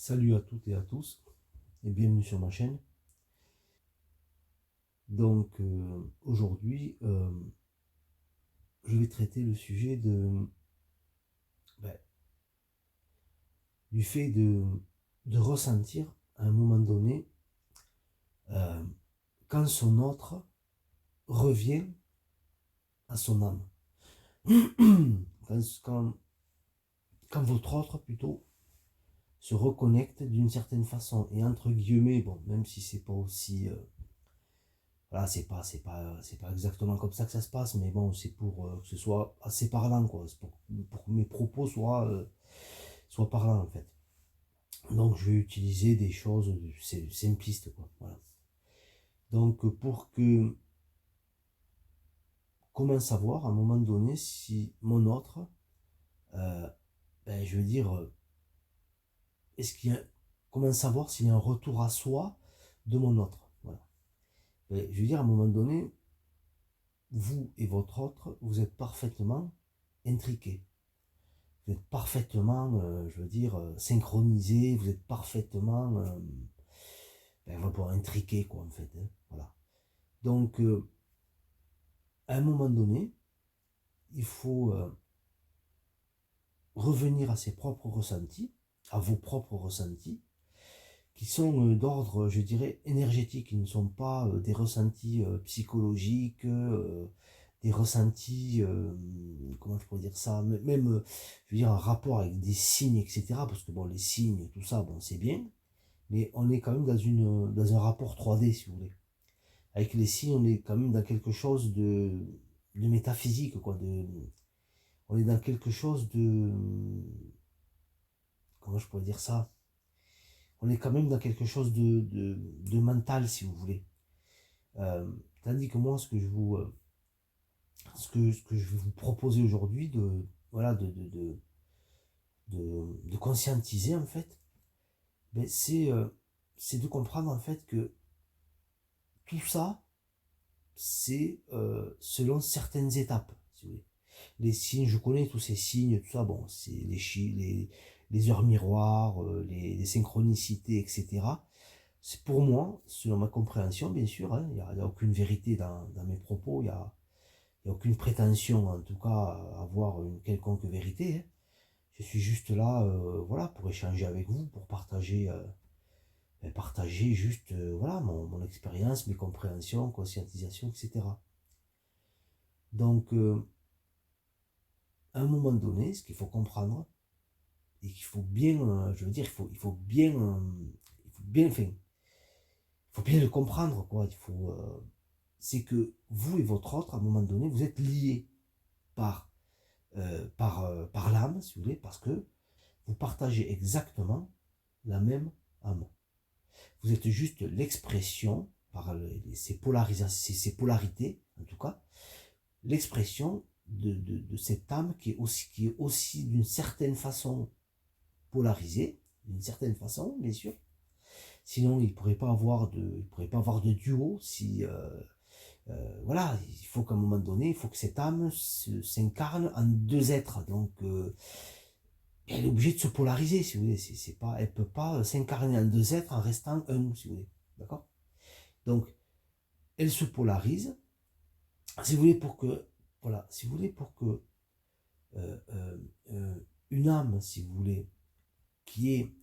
Salut à toutes et à tous et bienvenue sur ma chaîne. Donc aujourd'hui, je vais traiter le sujet ben, du fait de ressentir à un moment donné euh, quand son autre revient à son âme. quand, quand votre autre plutôt se reconnecte d'une certaine façon et entre guillemets, bon, même si c'est pas aussi voilà, c'est pas exactement comme ça que ça se passe, mais bon, c'est pour que ce soit assez parlant, quoi. C'est pour que mes propos soient parlants, en fait. Donc, je vais utiliser des choses simplistes, quoi. Voilà. Donc, comment savoir, à un moment donné, si mon autre, euh, je veux dire, est-ce qu'il y a, comment savoir s'il y a un retour à soi de mon autre, voilà. Je veux dire, à un moment donné, vous et votre autre, vous êtes parfaitement intriqués. Vous êtes parfaitement, je veux dire, synchronisé, vous êtes parfaitement intriqué, quoi, en fait. Hein, voilà. Donc, à un moment donné, il faut revenir à ses propres ressentis, à vos propres ressentis, qui sont d'ordre, je dirais, énergétique, qui ne sont pas des ressentis psychologiques, des ressentis, comment je pourrais dire ça, même, je veux dire, un rapport avec des signes, etc. Parce que, bon, les signes, tout ça, bon, c'est bien, mais on est quand même dans un rapport 3D, si vous voulez. Avec les signes, on est quand même dans quelque chose de métaphysique, quoi. On est dans quelque chose comment je pourrais dire ça, on est quand même dans quelque chose de mental, si vous voulez. Tandis que moi, ce que je vais vous proposer aujourd'hui, voilà, de conscientiser, en fait, c'est de comprendre, en fait, que tout ça, c'est selon certaines étapes, si vous voulez. Les signes, je connais tous ces signes, tout ça, bon, c'est les heures miroirs, les synchronicités, etc. C'est pour moi, selon ma compréhension, bien sûr, hein, il n'y a aucune vérité dans mes propos, il n'y a aucune prétention, en tout cas, à avoir une quelconque vérité. Hein. Je suis juste là, voilà, pour échanger avec vous, pour partager juste, voilà, mon expérience, mes compréhensions, conscientisation, etc. Donc, à un moment donné, ce qu'il faut comprendre, et qu'il faut bien, je veux dire, il faut bien le comprendre, quoi. C'est que vous et votre autre, à un moment donné, vous êtes liés par l'âme, si vous voulez, parce que vous partagez exactement la même âme. Vous êtes juste l'expression, par ces polarisations, ces polarités, en tout cas, l'expression de cette âme qui est aussi d'une certaine façon polarisée, d'une certaine façon, bien sûr. Sinon, il ne pourrait pas avoir de duo si voilà, il faut qu'à un moment donné, il faut que cette âme s'incarne en deux êtres. Donc, elle est obligée de se polariser, si vous voulez. Elle ne peut pas s'incarner en deux êtres en restant un, si vous voulez. D'accord. Donc, elle se polarise, si vous voulez, voilà, si vous voulez, pour que euh, euh, une âme, si vous voulez, qui est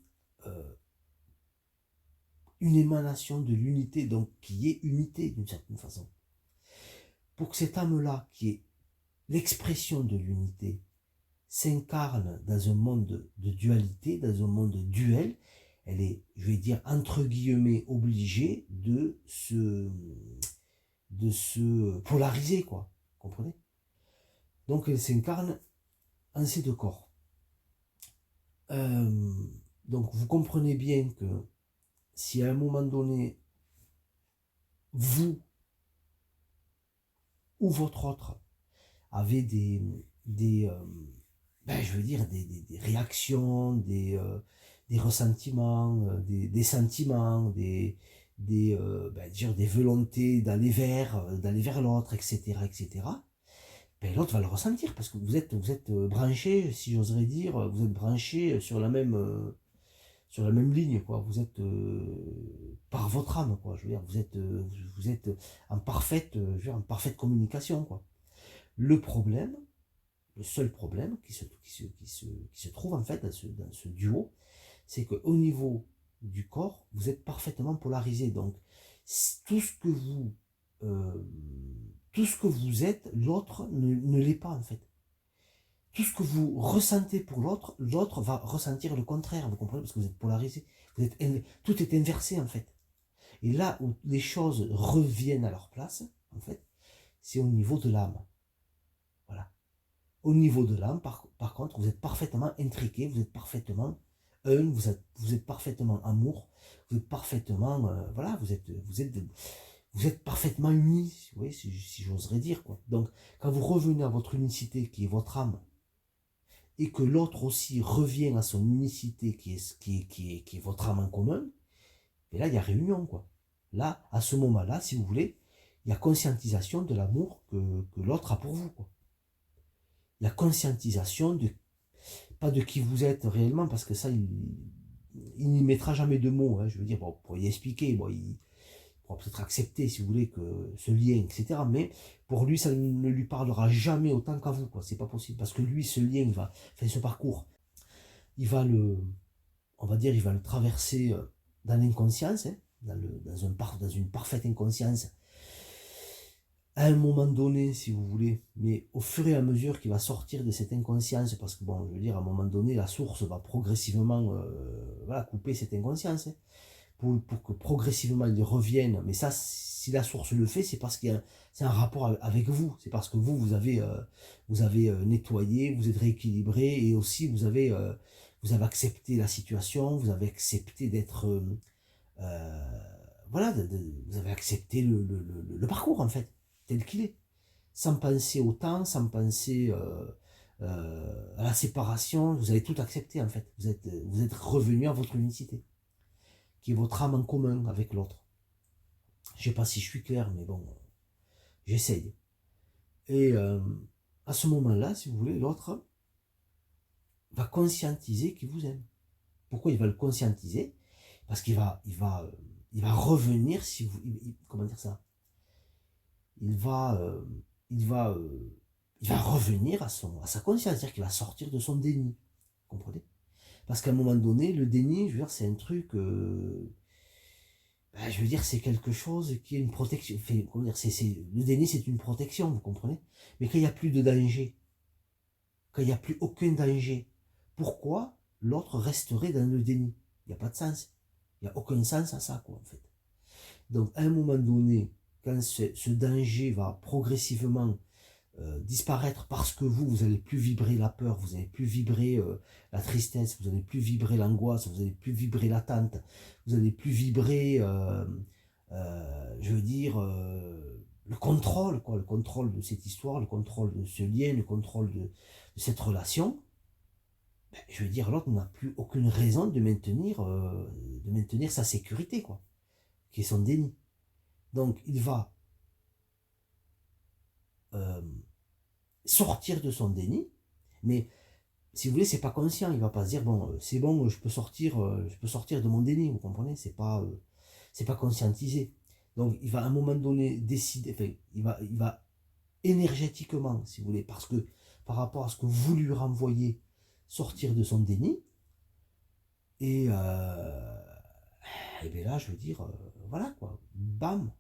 une émanation de l'unité, donc qui est unité d'une certaine façon, pour que cette âme-là, qui est l'expression de l'unité, s'incarne dans un monde de dualité, dans un monde duel, elle est, je vais dire, entre guillemets, obligée de se polariser, quoi. Vous comprenez? Donc elle s'incarne en ces deux corps. Euh, donc vous comprenez bien que si à un moment donné, vous ou votre autre avez je veux dire, des réactions, des ressentiments, des sentiments, des volontés d'aller vers l'autre, etc., etc., l'autre va le ressentir parce que vous êtes branché, si j'oserais dire, vous êtes branché sur la même ligne, quoi. Vous êtes par votre âme, quoi. Je veux dire, vous êtes je veux dire, en parfaite communication, quoi. Le problème, le seul problème qui se trouve en fait dans ce duo, c'est qu'au niveau du corps, vous êtes parfaitement polarisé. Donc, tout ce que vous, euh, tout ce que vous êtes, l'autre ne l'est pas en fait. Tout ce que vous ressentez pour l'autre, l'autre va ressentir le contraire, vous comprenez, parce que vous êtes polarisé. Tout est inversé en fait. Et là où les choses reviennent à leur place, en fait, c'est au niveau de l'âme. Voilà. Au niveau de l'âme, par contre, vous êtes parfaitement intriqué, vous êtes parfaitement vous êtes parfaitement amour, vous êtes parfaitement, voilà, vous êtes parfaitement unis, vous voyez, si j'oserais dire, quoi. Donc, quand vous revenez à votre unicité, qui est votre âme, et que l'autre aussi revient à son unicité, qui est votre âme en commun, et là, il y a réunion, quoi. Là, à ce moment-là, si vous voulez, il y a conscientisation de l'amour que l'autre a pour vous, quoi. La conscientisation pas de qui vous êtes réellement, parce que ça, il n'y mettra jamais de mots, hein. Je veux dire, bon, pour y expliquer, bon, il pourra peut-être accepter, si vous voulez, que ce lien, etc. Mais pour lui, ça ne lui parlera jamais autant qu'à vous, quoi. C'est pas possible, parce que lui, ce lien, ce parcours, on va dire, il va le traverser dans l'inconscience, hein, dans une parfaite inconscience, à un moment donné, si vous voulez, mais au fur et à mesure qu'il va sortir de cette inconscience, parce que bon, je veux dire, à un moment donné, la source va progressivement voilà, couper cette inconscience, hein, pour que progressivement il revienne. Mais ça, si la source le fait, c'est parce qu'il c'est un rapport avec vous. C'est parce que vous avez nettoyé, vous êtes rééquilibré, et aussi vous avez accepté la situation, vous avez accepté d'être, voilà, vous avez accepté le parcours en fait, tel qu'il est, sans penser au temps, sans penser à la séparation. Vous avez tout accepté en fait. Vous êtes revenu à votre unicité, qui est votre âme en commun avec l'autre. Je sais pas si je suis clair, mais bon, j'essaye. Et à ce moment-là, si vous voulez, l'autre va conscientiser qu'il vous aime. Pourquoi il va le conscientiser? Parce il va revenir, si vous, comment dire ça? Il va, il va, il va revenir à sa conscience, c'est-à-dire qu'il va sortir de son déni. Vous comprenez? Parce qu'à un moment donné, le déni, je veux dire, c'est un truc, je veux dire, c'est quelque chose qui est une protection. Enfin, comment dire, le déni, c'est une protection, vous comprenez? Mais quand il n'y a plus de danger, quand il n'y a plus aucun danger, pourquoi l'autre resterait dans le déni? Il n'y a pas de sens. Il n'y a aucun sens à ça, quoi, en fait. Donc, à un moment donné, quand ce danger va progressivement disparaître parce que vous n'allez plus vibrer la peur, vous n'allez plus vibrer la tristesse, vous n'allez plus vibrer l'angoisse, vous n'allez plus vibrer l'attente, vous n'allez plus vibrer, je veux dire, le contrôle, quoi, le contrôle de cette histoire, le contrôle de ce lien, le contrôle de cette relation. Ben, je veux dire, l'autre n'a plus aucune raison de maintenir sa sécurité, quoi, qui est son déni. Donc, il va sortir de son déni, mais si vous voulez, c'est pas conscient. Il va pas se dire bon, c'est bon, je peux sortir de mon déni. Vous comprenez? C'est pas conscientisé. Donc, il va à un moment donné décider. Enfin, il va énergétiquement, si vous voulez, parce que par rapport à ce que vous lui renvoyez, sortir de son déni. Et bien là, je veux dire, voilà quoi, bam,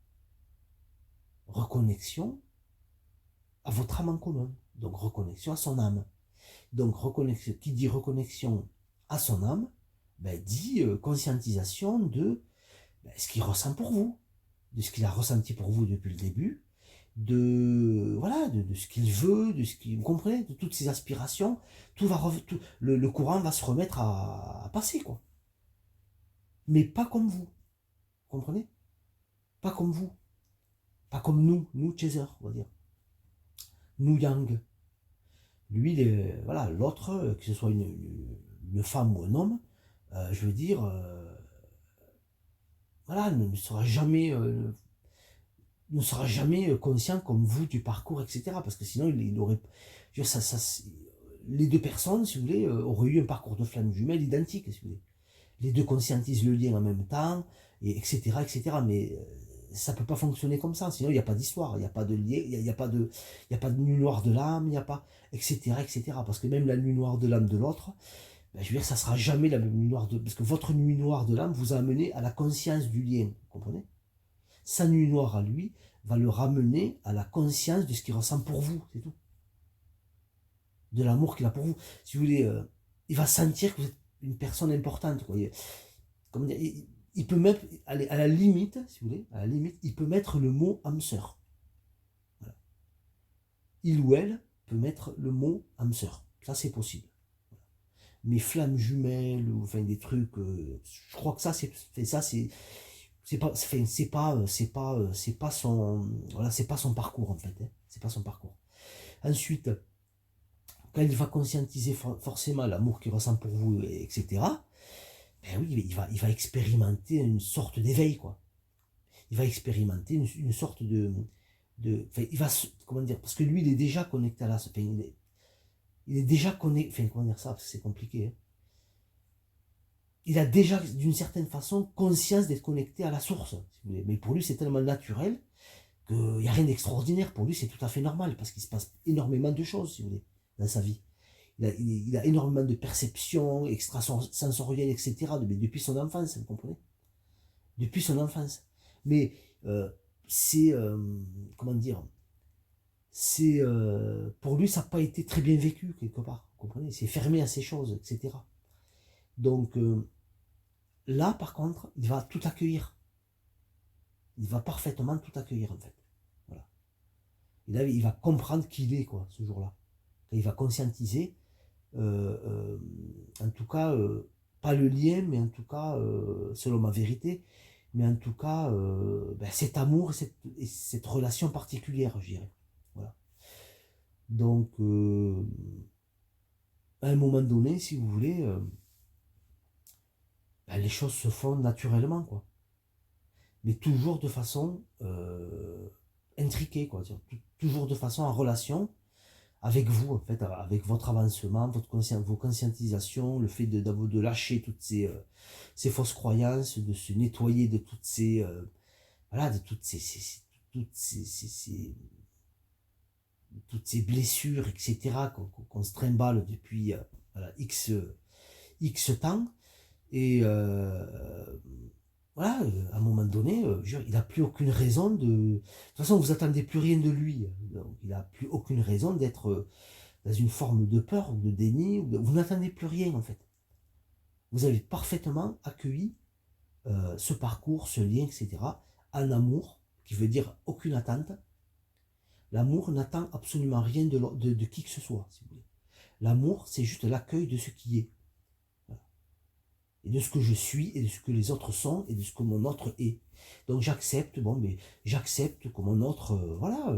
reconnexion à votre âme en commun. Donc reconnexion à son âme. Donc reconnexion, qui dit reconnexion à son âme, ben, dit conscientisation de ce qu'il ressent pour vous, de ce qu'il a ressenti pour vous depuis le début, voilà, de ce qu'il veut, de ce qu'il, vous comprenez, de toutes ses aspirations. Le courant va se remettre à passer, quoi. Mais pas comme vous, comprenez? Pas comme vous, pas comme nous Chaser, on va dire. Nous Yang. Lui, voilà, l'autre, que ce soit une femme ou un homme, je veux dire, voilà, ne sera jamais conscient comme vous du parcours, etc. Parce que sinon, il aurait, je veux dire, les deux personnes, si vous voulez, auraient eu un parcours de flamme jumelle identique, si vous voulez. les deux conscientisent le lien en même temps, et etc., etc. Mais ça ne peut pas fonctionner comme ça, sinon il n'y a pas d'histoire, il n'y a pas de lien, il n'y a pas de, il y a pas de nuit noire de l'âme, il n'y a pas, etc., etc. Parce que même la nuit noire de l'âme de l'autre, ben, je veux dire, ça ne sera jamais la même nuit noire de... Parce que votre nuit noire de l'âme vous a amené à la conscience du lien, vous comprenez? Sa nuit noire à lui va le ramener à la conscience de ce qu'il ressent pour vous, c'est tout. De l'amour qu'il a pour vous. Si vous voulez, il va sentir que vous êtes une personne importante, quoi. Comment dire, il peut mettre, à la limite, si vous voulez, à la limite, il peut mettre le mot âme sœur. Voilà. Il ou elle peut mettre le mot âme sœur. Ça, c'est possible. Mais flammes jumelles, ou enfin des trucs, je crois que ça, c'est pas, c'est pas son, voilà, c'est pas son parcours en fait. Hein. C'est pas son parcours. Ensuite, quand il va conscientiser forcément l'amour qu'il ressent pour vous, etc. Ben oui, il va expérimenter une sorte d'éveil, quoi. Il va expérimenter une sorte enfin, il va, comment dire, parce que lui, il est déjà connecté à la, enfin, il est déjà connecté, enfin, comment dire ça, parce que c'est compliqué, hein. Il a déjà, d'une certaine façon, conscience d'être connecté à la source, si vous voulez. Mais pour lui, c'est tellement naturel qu'il n'y a rien d'extraordinaire. Pour lui, c'est tout à fait normal, parce qu'il se passe énormément de choses, si vous voulez, dans sa vie. Il a énormément de perceptions extrasensorielles, etc., depuis son enfance, vous comprenez? Depuis son enfance. Mais c'est, comment dire, c'est, pour lui, ça n'a pas été très bien vécu, quelque part, vous comprenez? C'est fermé à ces choses, etc. Donc, là, par contre, il va tout accueillir. Il va parfaitement tout accueillir, en fait. Voilà. Et là, il va comprendre qui il est, quoi, ce jour-là. Il va conscientiser, en tout cas, pas le lien, mais en tout cas, selon ma vérité, mais en tout cas, ben, cet amour et cette relation particulière, je dirais. Voilà. Donc, à un moment donné, si vous voulez, ben, les choses se font naturellement, quoi. Mais toujours de façon intriquée, quoi. Toujours de façon en relation avec vous, en fait, avec votre avancement, vos conscientisations, le fait de lâcher toutes ces fausses croyances, de se nettoyer de toutes ces, voilà, de toutes toutes ces blessures, etc., qu'on se trimballe depuis voilà, X temps. Et voilà, à un moment donné, il n'a plus aucune raison de... De toute façon, vous attendez plus rien de lui. Donc, il n'a plus aucune raison d'être dans une forme de peur ou de déni. Vous n'attendez plus rien, en fait. Vous avez parfaitement accueilli ce parcours, ce lien, etc., en amour, qui veut dire aucune attente. L'amour n'attend absolument rien de qui que ce soit, si vous voulez. L'amour, c'est juste l'accueil de ce qui est. Voilà. Et de ce que je suis, et de ce que les autres sont, et de ce que mon autre est. Donc j'accepte, bon, mais j'accepte que mon autre, voilà,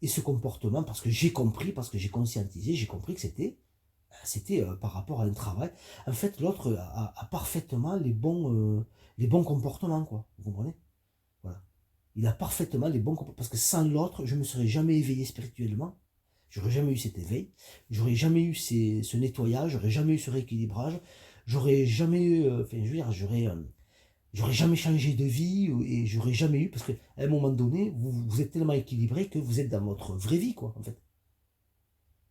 et ce comportement, parce que j'ai compris, parce que j'ai conscientisé, j'ai compris que c'était par rapport à un travail. En fait, l'autre a parfaitement les bons comportements, quoi. Vous comprenez? Voilà. Il a parfaitement les bons comportements. Parce que sans l'autre, je ne me serais jamais éveillé spirituellement. J'aurais jamais eu cet éveil. J'aurais jamais eu ce nettoyage. J'aurais jamais eu ce rééquilibrage. J'aurais jamais eu. Enfin, je veux dire, j'aurais jamais changé de vie. Et j'aurais jamais eu. Parce qu'à un moment donné, vous êtes tellement équilibré que vous êtes dans votre vraie vie, quoi, en fait.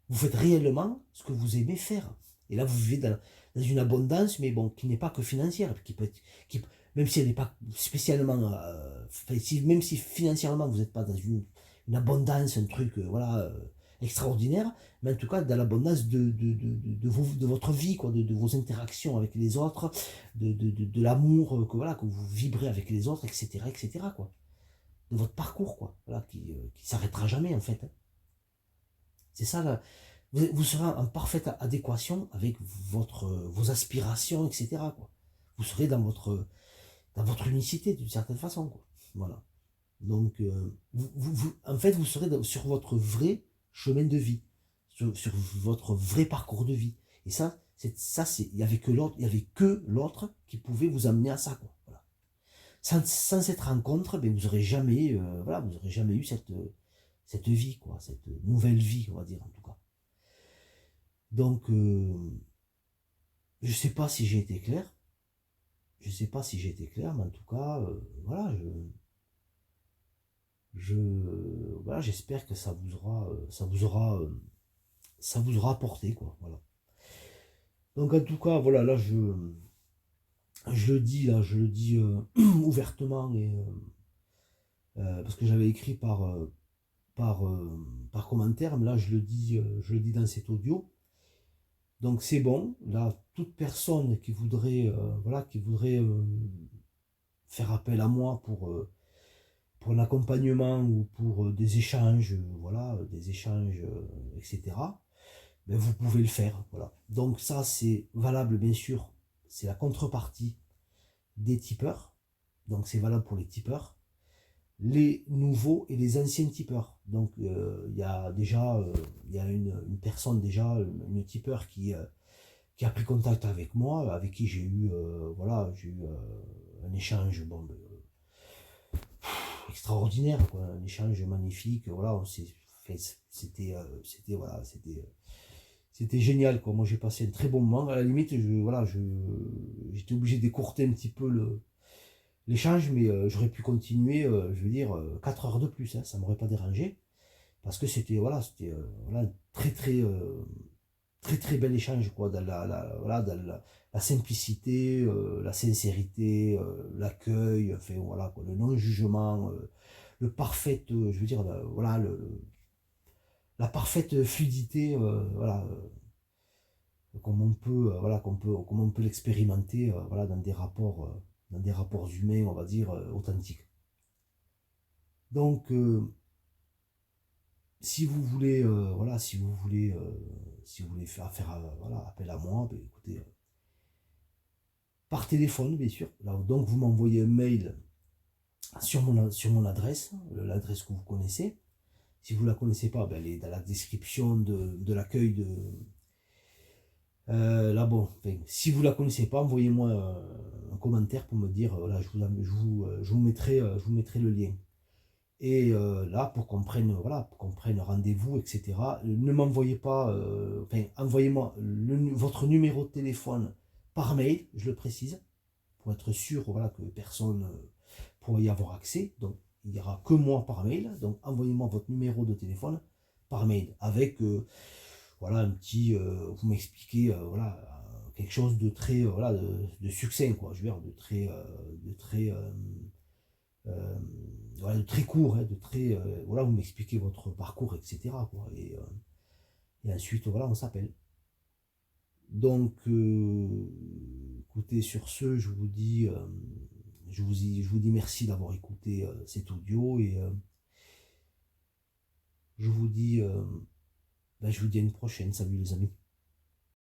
Vous faites réellement ce que vous aimez faire. Et là, vous vivez dans une abondance, mais bon, qui n'est pas que financière, même si elle n'est pas spécialement, même si financièrement vous n'êtes pas dans une abondance, un truc, voilà, extraordinaire, mais en tout cas dans l'abondance de votre vie, quoi, de vos interactions avec les autres, de l'amour que, voilà, que vous vibrez avec les autres, etc., quoi. De votre parcours, quoi, voilà, qui s'arrêtera jamais, en fait. Hein. C'est ça, là. Vous serez en parfaite adéquation avec vos aspirations, etc., quoi. Vous serez dans votre unicité, d'une certaine façon, quoi. Voilà. Donc, en fait, vous serez sur votre vrai chemin de vie, sur votre vrai parcours de vie. Et il y avait que l'autre qui pouvait vous amener à ça, quoi. Voilà. Sans cette rencontre, ben, vous aurez jamais, voilà, vous aurez jamais eu cette vie, quoi, cette nouvelle vie, on va dire, en tout cas. Donc, je sais pas si j'ai été clair. je sais pas si j'ai été clair, mais en tout cas, voilà, voilà, j'espère que ça vous aura apporté, quoi, voilà. Donc en tout cas, voilà, là, je le dis ouvertement, parce que j'avais écrit par, par commentaire, mais là, je le dis dans cet audio. Donc c'est bon, là, toute personne qui voudrait, voilà, qui voudrait faire appel à moi pour l'accompagnement ou pour des échanges, voilà, des échanges, etc., ben vous pouvez le faire, voilà. Donc ça, c'est valable, bien sûr, c'est la contrepartie des tipeurs, donc c'est valable pour les tipeurs, les nouveaux et les anciens tipeurs. Donc il y a déjà il y a une personne déjà, une tipeur qui a pris contact avec moi, avec qui j'ai eu, voilà, j'ai eu un échange bon, extraordinaire, quoi, un échange magnifique. Voilà, c'était voilà, c'était génial, quoi. Moi j'ai passé un très bon moment. À la limite, voilà, j'étais obligé d'écourter un petit peu l'échange, mais j'aurais pu continuer, je veux dire, 4 heures de plus, hein, ça m'aurait pas dérangé, parce que c'était voilà, très très bel échange, quoi, dans voilà, dans la simplicité, la sincérité, l'accueil, enfin voilà, quoi, le non-jugement, le parfait, je veux dire, voilà, la parfaite fluidité, voilà, comme on peut, voilà, comme on peut l'expérimenter, voilà, dans des rapports humains, on va dire, authentiques. Donc, si vous voulez, voilà, si vous voulez faire voilà, appel à moi, ben, écoutez, par téléphone, bien sûr. Là, donc, vous m'envoyez un mail sur mon adresse, l'adresse que vous connaissez. Si vous ne la connaissez pas, ben, elle est dans la description de l'accueil de. Là, bon, enfin, si vous ne la connaissez pas, envoyez-moi un commentaire pour me dire, voilà, je vous mettrai le lien. Et là, pour qu'on prenne, voilà, pour qu'on prenne rendez-vous, etc., ne m'envoyez pas, enfin, envoyez-moi votre numéro de téléphone par mail, je le précise, pour être sûr, voilà, que personne pourra y avoir accès. Donc, il n'y aura que moi par mail. Donc, envoyez-moi votre numéro de téléphone par mail avec, voilà, un petit, vous m'expliquez, voilà, quelque chose de très, voilà, de succinct, quoi. Je veux dire, de très euh, voilà, de très court, hein, de très, voilà, vous m'expliquez votre parcours, etc., quoi, et ensuite, voilà, on s'appelle. Donc, écoutez, sur ce, je vous dis merci d'avoir écouté cet audio, et je vous dis, ben, je vous dis à une prochaine. Salut les amis.